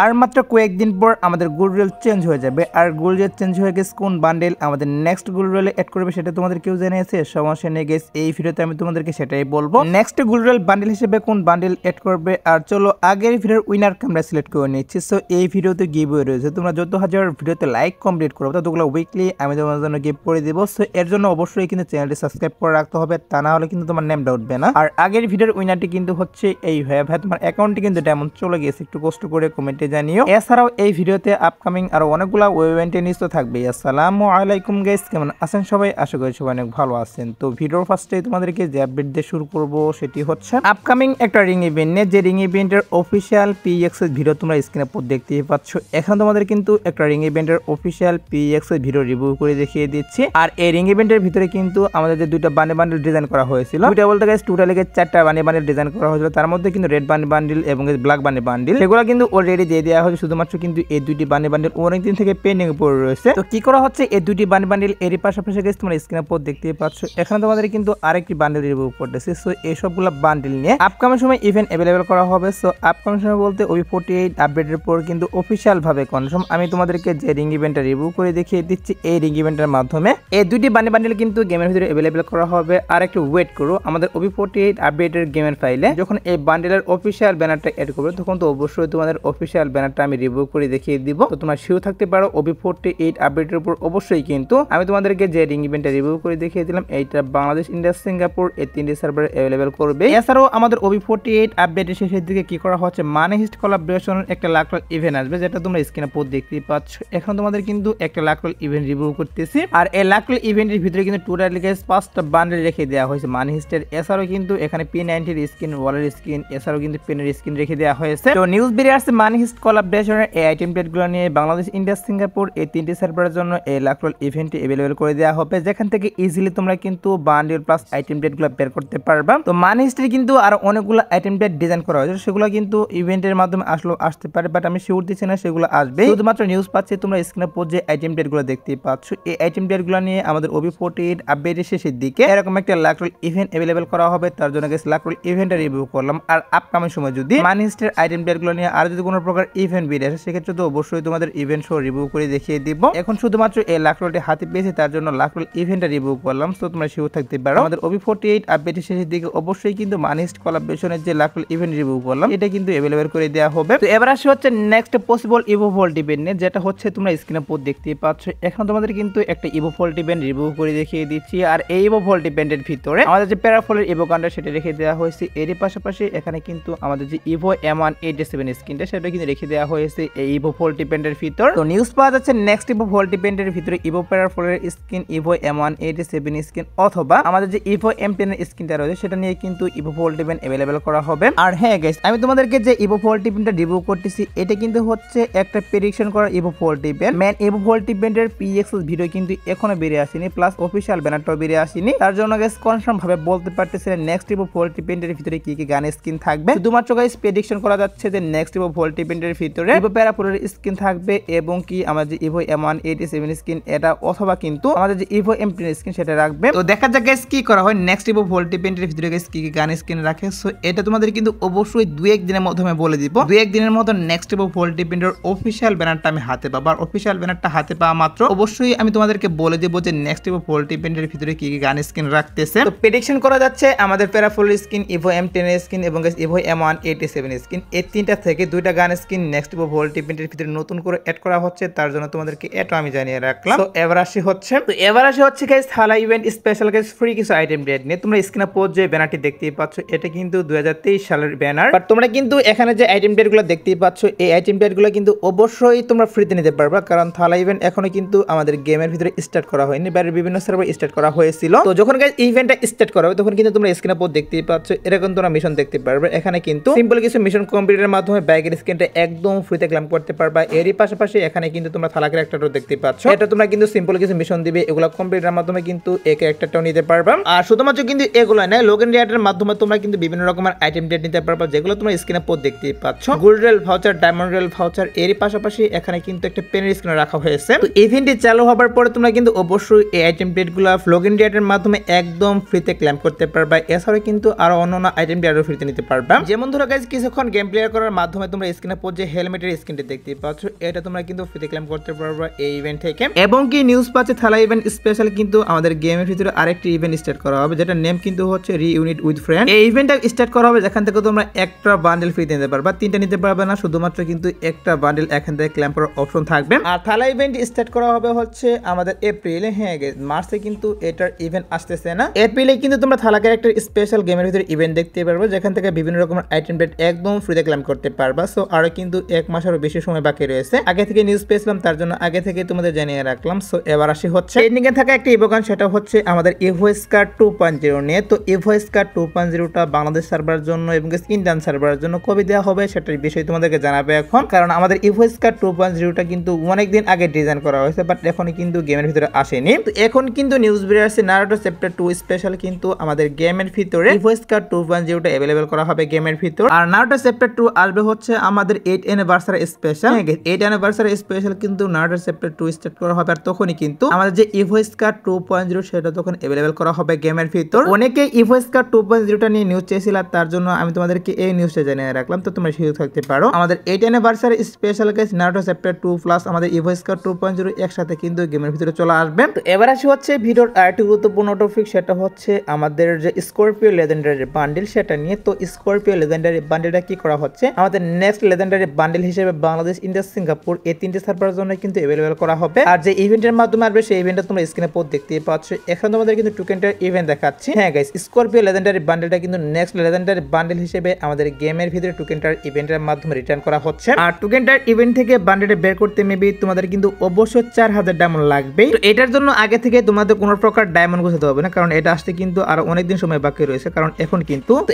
আর মাত্র কয়েকদিন পর আমাদের গুলরেল চেঞ্জ হয়ে যাবে। আর গুলরেল চেঞ্জ হয়ে গেছে কোন বান্ডেল আমাদের নেক্সট গুলরেলে অ্যাড করবে সেটা তোমাদের কেউ জানিয়েছে? সমস্যা নেই গাইস, এই ভিডিওতে আমি তোমাদেরকে সেটাই বলবো। নেক্সট গুলরেল বান্ডেল হিসেবে কোন বান্ডেল অ্যাড করবে। আর চলো আগের ভিডিওর উইনারকে আমরা সিলেক্ট করে নিচ্ছি। সো এই ভিডিওতে গিভওয়ে রয়েছে, তোমরা যত হাজার ভিডিওতে লাইক কমপ্লিট করবে ততগুলো উইকলি আমি তোমাদের জন্য গিভ করে দেবো। সো এর জন্য অবশ্যই কিন্তু চ্যানেলটি সাবস্ক্রাইব করে রাখতে হবে, তা না হলে কিন্তু তোমার নেমটা উঠবে না। আর আগের ভিডিওর উইনারটি কিন্তু হচ্ছে এই ভাই তোমার অ্যাকাউন্টে কিন্তু ডায়মন্ড চলে গেছে, একটু কষ্ট করে কমেন্টে জানিও। এছাড়াও এই ভিডিওতে আপকামিং আরো অনেকগুলা ইভেন্টের নিউজ তো থাকবে। আসসালামু আলাইকুম গাইস, কেমন আছেন সবাই? আশা করি সবাই অনেক ভালো আছেন। তো ভিডিওর ফার্স্টে তোমাদেরকে যে আপডেট দিয়ে শুরু করব সেটি হচ্ছে আপকামিং একটা রিং ইভেন্ট নিয়ে, যে রিং ইভেন্টের অফিসিয়াল পিএক্স এর ভিডিও তোমরা স্ক্রিনে পর দেখতেই পাচ্ছ। এখানে তোমাদের কিন্তু একটা রিং ইভেন্টের অফিসিয়াল পিএক্স এর ভিডিও রিভিউ করে দেখিয়ে দিচ্ছি। আর এই রিং ইভেন্টের ভিতরে কিন্তু আমাদের যে দুইটা বান্ডেল ডিজাইন করা হয়েছিল, দুইটা বলতে গাইস টোটালি 4টা বান্ডেল ডিজাইন করা হয়েছিল। তার মধ্যে কিন্তু রেড বান্ডেল এবং ব্ল্যাক বান্ডেল সেগুলো কিন্তু অলরেডি দিয়ে দেওয়া হয়েছে। শুধুমাত্র কিন্তু এই দুইটি বান্ডেল অনেক দিন থেকে পেন্ডিং পড়ে রয়েছে। তো কি করা হচ্ছে, এই দুইটি বান্ডেল এরই পাশাপাশি গাইস তোমরা স্ক্রিনে পর দেখতেই পাচ্ছ। এখানে তোমাদের কিন্তু আরেকটি বান্ডেল রিভিউ করতেছে। সো এই সবগুলো বান্ডেল নিয়ে আপকামিং সময় ইভেন্ট अवेलेबल করা হবে। সো আপকামিং সময় বলতে OB48 আপডেটের পর কিন্তু অফিশিয়াল ভাবে কনফার্ম আমি তোমাদেরকে যে রিং ইভেন্টটা রিভিউ করে দেখিয়ে দিচ্ছি। এই রিং ইভেন্টের মাধ্যমে এই দুইটি বান্ডেল কিন্তু গেমের ভিতরে अवेलेबल করা হবে। আর একটু ওয়েট করো, আমাদের OB48 আপডেটের গেমের ফাইলে যখন এই বান্ডেলের অফিশিয়াল ব্যানারটা এড করবে তখন তো অবশ্যই তোমাদের অফিশিয়াল ব্যানারটা আমি রিভিউ করে দেখিয়ে দিব। তো তোমরা শিওর থাকতে পারো OB48 আপডেটের উপর অবশ্যই কিন্তু আমি তোমাদেরকে যে রিং ইভেন্টটা রিভিউ করে দেখিয়ে দিলাম এইটা বাংলাদেশ, ইন্ডিয়া, সিঙ্গাপুর এই তিনটি সার্ভারে अवेलेबल করবে। এছাড়াও আমাদের OB48 আপডেটের শেষের দিকে কি করা হচ্ছে, মানি হিস্ট কোলাবোরেশনের একটা লাখ ইভেন্ট আসবে, যেটা তোমরা স্ক্রিনে পর দেখতেই পাচ্ছ। এখন তোমাদের কিন্তু একটা লাখ ইভেন্ট রিভিউ করতেছি। আর এই লাখ ইভেন্টের ভিতরে কিন্তু টোটালি 5টা বান্ডেল রেখে দেওয়া হয়েছে মানি হিস্টের। এছাড়াও কিন্তু এখানে P90 এর স্কিন, ওয়ালের স্কিন, এছাড়াও কিন্তু পেনের স্কিন রেখে দেওয়া হয়েছে। তো নিউজ বেরিয়ে আসছে মানি হিস্ট কোলাবোরেশনের এই আইটেম প্লেটগুলো নিয়ে বাংলাদেশ, ইন্ডিয়া, সিঙ্গাপুর এই তিনটি সার্ভারের জন্য এই লাখ ইভেন্টটি अवेलेबल করে দেওয়া হবে, যেখান থেকে ইজিলি তোমরা কিন্তু বান্ডেল প্লাস আইটেম প্লেটগুলো বের করতে পারবা। তো মানি হিস্ট্রি কিন্তু আরো অনেকগুলো আইটেম প্লেট ডিজাইন করা হয়েছে, সেগুলো কিন্তু ইভেন্টের মাধ্যমে আসতে পারে, বাট আমি শিওর দিচ্ছি না সেগুলো আসবে। শুধুমাত্র নিউজ পাচ্ছি, তোমরা স্ক্রিনে পর যে আইটেম প্লেটগুলো দেখতেই পাচ্ছ এই আইটেম প্লেটগুলো নিয়ে আমাদের OB48 আপডেটের শেষের দিকে এরকম একটা লাখ ইভেন্ট अवेलेबल করা হবে। তার জন্য গেছে লাখ ইভেন্টটা রিভিউ করলাম। আর আপকামিং সময় যদি মানি হিস্টের আইটেম প্লেটগুলো নিয়ে আর যদি কোনো প্রকার ইভেন্ট বেরিয়ে আসে সেক্ষেত্রে তো অবশ্যই তোমাদের ইভেন্ট শো রিভিউ করে দেখিয়ে দিব। এখন শুধুমাত্র এই লাখ হাতে পেয়েছি, তার জন্য লাখ ইভেন্টটা রিভিউ করলাম। তো তোমরা শিওর থাকতে পারো আমাদের OB48 আপডেটের শেষের দিকে অবশ্যই কিন্তু মানি হিস্ট কোলাবোরেশনের যে লাখ ইভেন্ট রিভিউ করলাম এটা কিন্তু अवेलेबल করে দেওয়া হবে। তো এবার আসে হচ্ছে নেক্সট পসিবল ইভোভল্ট ইভেন্ট নিয়ে, যেটা হচ্ছে তোমরা স্ক্রিনে পর দেখতেই পাচ্ছ। এখন তোমাদের কিন্তু একটা ইভোভল্ট ইভেন্ট রিভিউ করে দেখিয়ে দিচ্ছি। আর এই ইভোভল্ট ইভেন্টের ভিতরে আমাদের যে প্যারাফলের ইভোকান্ডার সেটা রেখে দেওয়া হয়েছে। এর পাশাপাশি এখানে কিন্তু আমাদের যে ইভো M187 স্কিনটা সেটা কিন্তু রেখে দেওয়া হয়েছে এই ইভোভল্ট ইভেন্টের ভিতর। তো নিউজ পাওয়া যাচ্ছে নেক্সট ইভোভল্ট ইভেন্টের ভিতরে ইভো প্যারাফলের স্কিন, ইভো M187 স্কিন অথবা আমাদের যে ইভো M10 এর স্কিনটা রয়েছে সেটা নিয়ে কিন্তু ইভোভল্ট ইভেন্ট अवेलेबल করা হবে। আর হ্যাঁ গাইস, আমি তোমাদেরকে যে ইভোভল্ট ইভেন্টটা রিভিউ করতেছি এটা কিন্তু হচ্ছে একটা প্রেডিকশন করা ইভোভল্ট ইভেন্ট। মেন ইভোভল্ট ইভেন্টের পিএক্সএস ভিডিও কিন্তু এখনো বেরিয়ে আসেনি, প্লাস অফিশিয়াল ব্যানারটাও বেরিয়ে আসেনি। তার জন্য গাইস কনফার্ম ভাবে বলতে পারতেছি না নেক্সট ইভোভল্ট ইভেন্টের ভিতরে কি কি গান স্কিন থাকবে। শুধুমাত্র গাইস প্রেডিকশন করা যাচ্ছে যে নেক্সট ইভোভল্ট ইভেন্টের ভিতরে ইভো প্যারাফলের স্কিন থাকবে এবং কি আমাদের যে ইভো M187 স্কিন এটা অথবা কিন্তু আমাদের যে ইভো M10 স্কিন সেটা রাখবে। তো দেখা যাক গাইস কি করা হয় নেক্সট ইভোভল্ট ইভেন্টের ভিতরে গাইস কি কি গান স্কিন রাখে। সো এটা তোমাদের কিন্তু অবশ্যই 2-1 দিনের মাধ্যমে বলে দিব। 2-1 দিনের মতো নেক্সট ইভোভল্ট ইভেন্টের অফিশিয়াল ব্যানারটা আমি হাতে পাবো। আর অফিশিয়াল ব্যানারটা হাতে পাওয়া মাত্র অবশ্যই আমি তোমাদেরকে বলে দেব যে নেক্সট ইভোভল্ট ইভেন্টের ভিতরে কি কি গান স্কিন রাখতেছে। তো প্রেডিকশন করা যাচ্ছে আমাদের প্যারাফল স্কিন, ইভো M10 স্কিন এবং গাইস ইভো M187 স্কিন এই তিনটা থেকে দুইটা গান স্কিন নেক্সট ইভোভল্ট ইভেন্টের ভিতরে নতুন করে অ্যাড করা হচ্ছে। তার জন্য তোমাদেরকে এটা আমি জানিয়ে রাখলাম। তো এবার আসি হচ্ছে গাইস থালা ইভেন্ট স্পেশাল গাইস ফ্রি কিছু আইটেম রেট নিয়ে। তোমরা স্ক্রিনে পর যে ব্যানারটি দেখতেই পাচ্ছ এটা কিন্তু 2023 সালের ব্যানার, বাট তোমরা কিন্তু এখানে যে আইটেম রেটগুলো দেখতেই পাচ্ছ এই আইটেম রেটগুলো কিন্তু অবশ্যই তোমরা ফ্রিতে নিতে পারবা, কারণ থালা ইভেন্ট এখনো কিন্তু আমাদের গেমের ভিতরে স্টার্ট করা হয়নি, বাইরের বিভিন্ন সার্ভারে স্টার্ট করা হয়েছিল। তো যখন গাইস ইভেন্টটা স্টার্ট করা হবে তখন কিন্তু তোমরা স্ক্রিনে পর দেখতেই পাচ্ছ এরকম তোমরা মিশন দেখতে পারবে। এখানে কিন্তু সিম্পল কিছু মিশন কমপ্লিটের মাধ্যমে ব্যাগের স্কিনটা একদম ফ্রিতে ক্লেম করতে পারবা। এরই পাশাপাশি এখানে কিন্তু তোমরা থালা ক্যারেক্টারও দেখতে পাচ্ছ, এটা তোমরা কিন্তু সিম্পল কিছু মিশন দিবে, এগুলো কমপ্লিটের মাধ্যমে কিন্তু এই ক্যারেক্টারটাও নিতে পারবা। আর শুধুমাত্র কিন্তু এগুলো নয়, লগইন রেটের মাধ্যমে তোমরা কিন্তু বিভিন্ন রকমের আইটেম রেট নিতে পারবা, যেগুলো তোমরা স্ক্রিনে পর দেখতেই পাচ্ছ। Gold rail voucher, diamond rail voucher, এরই পাশাপাশি এখানে কিন্তু একটা পেনের স্ক্রিন রাখা হয়েছে। তো ইভেন্টটি চালু হবার পরে তোমরা কিন্তু অবশ্যই এই আইটেম রেটগুলো লগইন রেটের মাধ্যমে একদম ফ্রিতে ক্লেম করতে পারবা। এছাড়াও কিন্তু আরো অন্যান্য আইটেম রেটও ফ্রিতে নিতে পারবা। যেমন ধরো গাইস কিছুক্ষণ গেম প্লে করার মাধ্যমে তোমরা স্ক্রিনে পর যে হেলমেটের স্ক্রিনটি দেখতে পাচ্ছ এটা তোমরা কিন্তু ফ্রিতে ক্লেম করতে পারবে এই ইভেন্ট থেকে। এবং কি নিউজ পাচ্ছে থালা ইভেন্ট স্পেশাল কিন্তু আমাদের গেমের ভিতরে আরেকটি ইভেন্ট স্টার্ট করা হবে, যেটা নেম কিন্তু হচ্ছে রিইউনিট উইথ ফ্রেন্ড। এই ইভেন্টটা স্টার্ট করা হবে যেখান থেকে তোমরা একটা বান্ডেল ফ্রিতে নিতে পারবে, 3টা নিতে পারবে না, শুধুমাত্র কিন্তু একটা বান্ডেল এখান থেকে ক্লেম করার অপশন থাকবে। আর থালা ইভেন্ট স্টার্ট করা হবে হচ্ছে আমাদের এপ্রিলে। হ্যাঁ মার্চে কিন্তু এটার ইভেন্ট আসতেছে না, এপ্রিলে কিন্তু তোমরা থালা ক্যারেক্টার স্পেশাল গেমের ভিতরে ইভেন্ট দেখতে পারবে, যেখান থেকে বিভিন্ন রকমের আইটেম রেট একদম ফ্রিতে ক্লেম করতে পারবা। সো আরো কিন্তু 1 মাসেরও বেশি সময় বাকি রয়েছে। আগে থেকে নিউজ পেয়েছিলাম, তার জন্য আগে থেকে তোমাদের জানিয়ে রাখলাম। সো এবার আসি হচ্ছে ট্রেন্ডিং এ থাকা একটা ইভোগান, সেটা হচ্ছে আমাদের ইভোস্কার 2.0 নিয়ে। তো ইভোস্কার 2.0টা বাংলাদেশ সার্ভারের জন্য এবং ইন্ডিয়ান সার্ভারের জন্য কবে দেওয়া হবে সেটার বিষয়ে তোমাদেরকে জানাবে এখন, কারণ আমাদের ইভোস্কার 2.0টা কিন্তু অনেকদিন আগে ডিজাইন করা হয়েছে, বাট এখন কিন্তু গেমের ভিতরে আসেনি। তো এখন কিন্তু নিউজ বের আসছে নারুটো চ্যাপ্টার 2 স্পেশাল কিন্তু আমাদের গেমের ভিতরে ইভোস্কার 2.0টা अवेलेबल করা হবে গেমের ভিতর। আর নারুটো চ্যাপ্টার 2 আসবে হচ্ছে আমাদের 8 অ্যানিভার্সারি স্পেশাল। 8 অ্যানিভার্সারি স্পেশাল কিন্তু নারুটো চ্যাপ্টার 2 স্টার্ট করা হবে, আর তখনই কিন্তু আমাদের যে ইভোস্কার 2.0 সেটা তখন अवेलेबल করা হবে গেমের ভিতর। অনেকে ইভোস্কার 2.0টা নিয়ে নিউজ চেয়েছিল, তার জন্য আমি তোমাদেরকে এই নিউজটা জানিয়ে রাখলাম, তো তোমরা শিখে থাকতে পারো। আমাদের 8 anniversary special guys Naruto chapter 2 plus আমাদের ইভোস্কার 2.0 একসাথে কিন্তু গেমের ভিতরে চলে আসবে। তো এবার আসি হচ্ছে ভিডিওর আরেকটি গুরুত্বপূর্ণ টপিক, সেটা হচ্ছে আমাদের যে স্করপিও লেজেন্ডারি বান্ডেল সেটা নিয়ে। তো স্করপিও লেজেন্ডারি বান্ডেলটা কি করা হচ্ছে, আমাদের নেক্সট লেজেন্ডারি বান্ডেল হিসেবে বাংলাদেশ, ইন্ডিয়া, সিঙ্গাপুর এই 3টে সার্ভারের জন্য কিন্তু अवेलेबल করা হবে। আর যে ইভেন্টের মাধ্যমে আসবে সেই ইভেন্টটা তোমরা স্ক্রিনে পর দেখতেই পাচ্ছ। এখানে তোমাদের কিন্তু টোকেনটার ইভেন্ট দেখাচ্ছি। হ্যাঁ গাইস, স্করপিও লেজেন্ডারি বান্ডেলটা কিন্তু নেক্সট লেজেন্ডারি বান্ডেল হিসেবে আমাদের গেমের ভিতরে টোকেনটার ইভেন্টের মাধ্যমে রিটার্ন করা হচ্ছে। আর টোকেনটার ইভেন্ট থেকে বান্ডেলটা বের করতে মেবি তোমাদের কিন্তু অবশ্যই 4000 ডায়মন্ড লাগবে। তো এটার জন্য আগে থেকে তোমাদের কোনো প্রকার ডায়মন্ড গোছাতে হবে না, কারণ এটা আসতে কিন্তু আরো অনেকদিন সময় বাকি রয়েছে। কারণ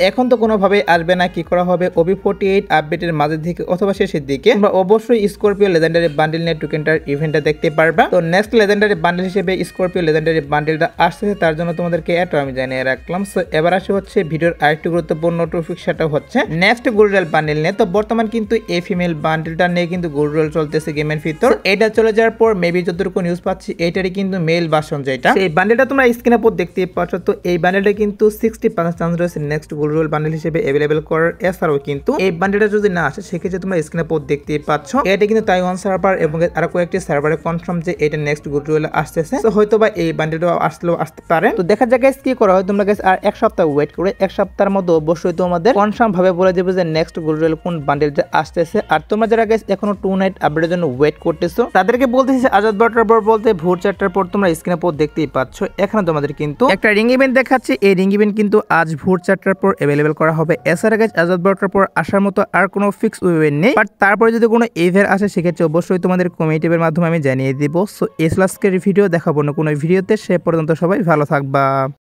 এখন তো কোনোভাবে আসবে না। কি করা হবে, OB48 আপডেটের মাঝের দিকে অথবা শেষের দিকে তোমরা অবশ্যই স্করপিও লেজেন্ডারি বান্ডেল নিয়ে টোকেনটার ইভেন্টটা দেখতে পারবা। তো নেক্সট লেজেন্ডারি বান্ডেল হিসেবে স্করপিও লেজেন্ডারি বান্ডেলটা আসছে, তার জন্য তোমাদেরকে এটা আমি জানিয়ে রাখলাম। সো এবার আসে হচ্ছে ভিডিওর আরেকটি গুরুত্বপূর্ণ টপিক, সেটা হচ্ছে নেক্সট গোল্ডেল বান্ডেল নিয়ে। তো বর্তমান কিন্তু এই ফিমেল বান্ডেলটা নিয়ে কিন্তু গোল্ডেল চলতেছে গেমের ভিতর। এটা চলে যাওয়ার পর মেবি যতটুকু নিউজ পাচ্ছি এটারই কিন্তু মেল ভার্সন, যেটা এই বান্ডেলটা তোমরা স্ক্রিনের উপর দেখতে পাচ্ছ। তো এই বান্ডেলটা কিন্তু 60% চান্স রয়েছে নেক্সট গোল্ডেল বান্ডেল হিসেবে अवेलेबल করার। এছাড়াও কিন্তু এই বান্ডেলটা যদি না আসে সেক্ষেত্রে তোমরা স্ক্রিনের উপর দেখতে পাচ্ছ এটা কিন্তু তাইওয়ান সার্ভার এবং আরো কয়েকটি সার্ভারে কনফার্ম যে এটা নেক্সট গোল্ডেল আসতেছে। তো হয়তোবা এই বান্ডেলটা আসলেও আসতে পারে। তো দেখা যাক গাইস কি করা হয়। তোমরা গাইস আর 1 সপ্তাহ ওয়েট করে 1 সপ্তাহের মধ্যে অবশ্যই তোমাদের কনফার্ম ভাবে বলে দেবে যে নেক্সট গোল্ডেল কোন বান্ডেলটা আসতেছে। আর তোমরা যারা গাইস এখনো 2 নাইট আপডেটের জন্য ওয়েট করতেছো তাদেরকে বলতেছি আজাদ বাটার পর বলতে ভোর 4টার পর তোমরা স্ক্রিনের উপর দেখতেই পাচ্ছ। এখানে তোমাদের কিন্তু একটা রিং ইভেন্ট দেখাচ্ছি। এই রিং ইভেন্ট কিন্তু আজ ভোর 4টার পর अवेलेबल করা হবে। এছাড়া গাইস আজাদ বাটার পর আসার মতো আর কোনো ফিক্স ইভেন্ট নেই, বাট তারপরে যদি কোনো ইভেন্ট আসে সেক্ষেত্রে অবশ্যই তোমাদের কমিউনিটির মাধ্যমে আমি জানিয়ে দিব। সো এই আজকের ভিডিও দেখাবো না কোনো ভিডিওতে, সে পর্যন্ত সবাই ভালো থাকবা।